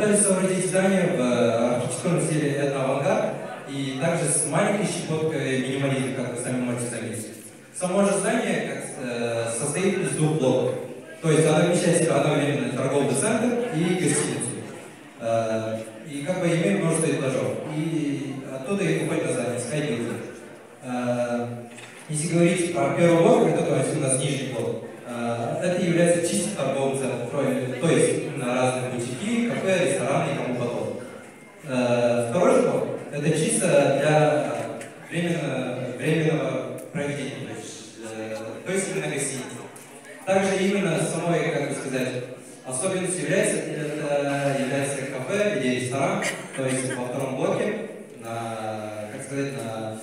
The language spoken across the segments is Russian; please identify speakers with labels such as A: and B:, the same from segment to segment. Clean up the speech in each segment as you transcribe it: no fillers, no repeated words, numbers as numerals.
A: пытались соорудить здание в архитектурном стиле этно-авангард и также с маленькой щепоткой минимализма, как вы сами можете заметить. Само же здание состоит из двух блоков. То есть оно вмещает в себя одновременно торговый центр и гостиницу. И как бы имеет множество этажов. И оттуда и выходит название Sky. Если говорить про первый блок, это то есть у нас нижний блок, это является чисто торговым центром. То есть именно разные бутики, кафе, рестораны и тому подобное. Второй же блок это чисто для временного проведения, то есть именно гостиница. Также именно самой, как бы сказать, особенностью является кафе или ресторан, то есть во втором блоке как сказать, на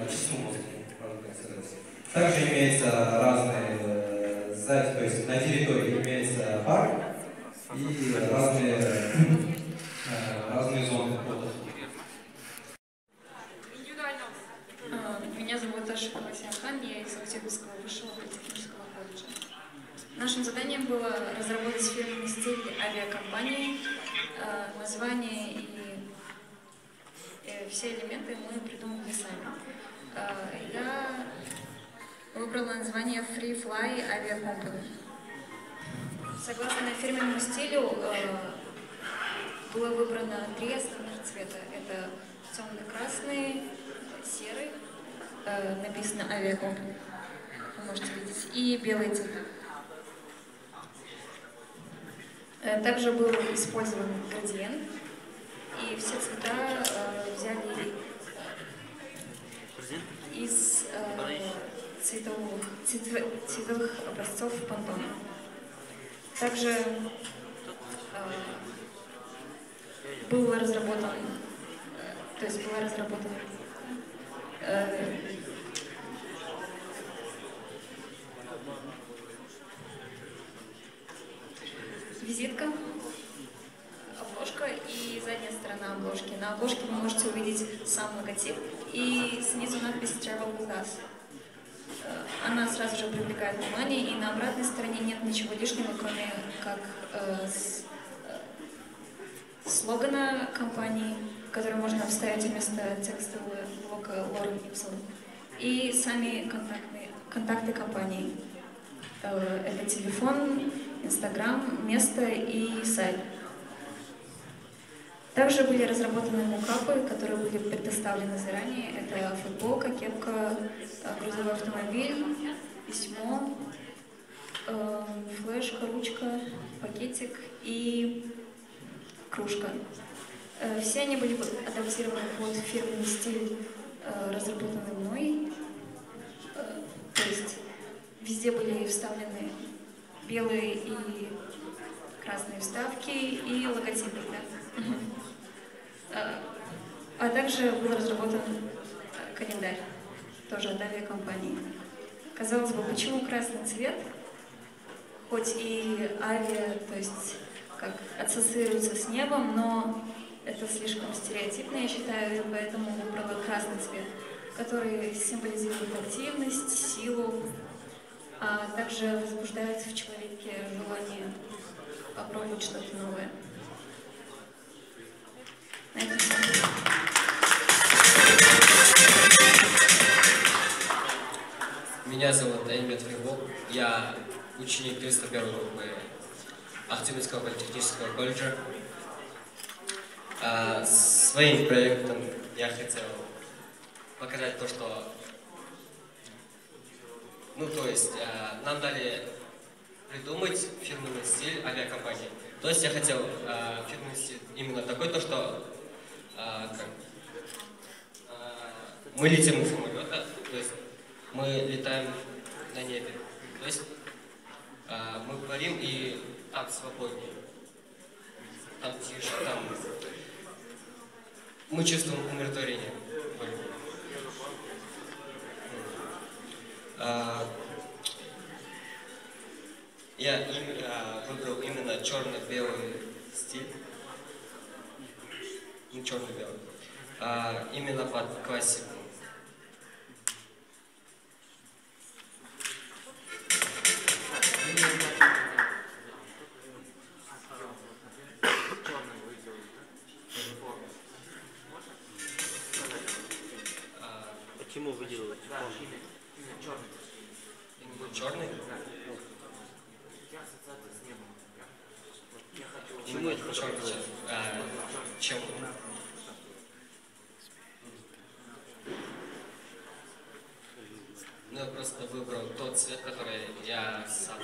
A: чистом воздухе, можно так сказать. Также имеются разные сзади, то есть на территории имеется парк и разные зоны отдыха.
B: Меня зовут Аша Кавасяхан, я из Октябрьского высшего политехнического колледжа. Нашим заданием было разработать фирменный стиль авиакомпании, название и все элементы мы придумали сами. Я выбрала название Free Fly Avia Company. Согласно фирменному стилю было выбрано 3 основных цвета. Это темно-красный, серый, написано Avia Company, вы можете видеть, и белый цвет. Также был использован градиент, и все цвета взяли из цветовых образцов Pantone. Также была разработана визитка, обложка и задняя сторона обложки. На обложке вы можете увидеть сам логотип и снизу надпись Travel with us. Она сразу же привлекает внимание, и на обратной стороне нет ничего лишнего, кроме как слогана компании, который можно вставить вместо текстового блока Лорен Ипсон, и сами контакты компании. Это телефон, Инстаграм, место и сайт. Также были разработаны мокапы, которые были предоставлены заранее. Это футболка, кепка, грузовой автомобиль, письмо, флешка, ручка, пакетик и кружка. Все они были адаптированы под фирменный стиль, разработанный мной. То есть везде были вставлены белые и красные вставки и логотипы. А также был разработан календарь, тоже от авиакомпании. Казалось бы, почему красный цвет? Хоть и авиа, то есть как ассоциируется с небом, но это слишком стереотипно, я считаю, и поэтому выбрала красный цвет, который символизирует активность, силу, а также возбуждает в человеке желание попробовать что-то новое. На этом все.
C: Меня зовут Аймет Фрибол, я ученик 301 группы Октябрьского политехнического колледжа. Своим проектом я хотел показать то, что нам дали придумать фирменный стиль авиакомпании. То есть я хотел фирменный стиль именно такой, то что мы летим на самолетах, то есть мы летаем на небе. То есть мы парим и так свободнее. Там тише, там мы чувствуем умиротворение. Я выбрал именно черно-белый стиль. Не черно-белый. Именно под классику.
D: Почему вы делаете?
C: Черный?
D: Почему это
C: черный? Чем? Ну, я просто выбрал тот цвет, который я сам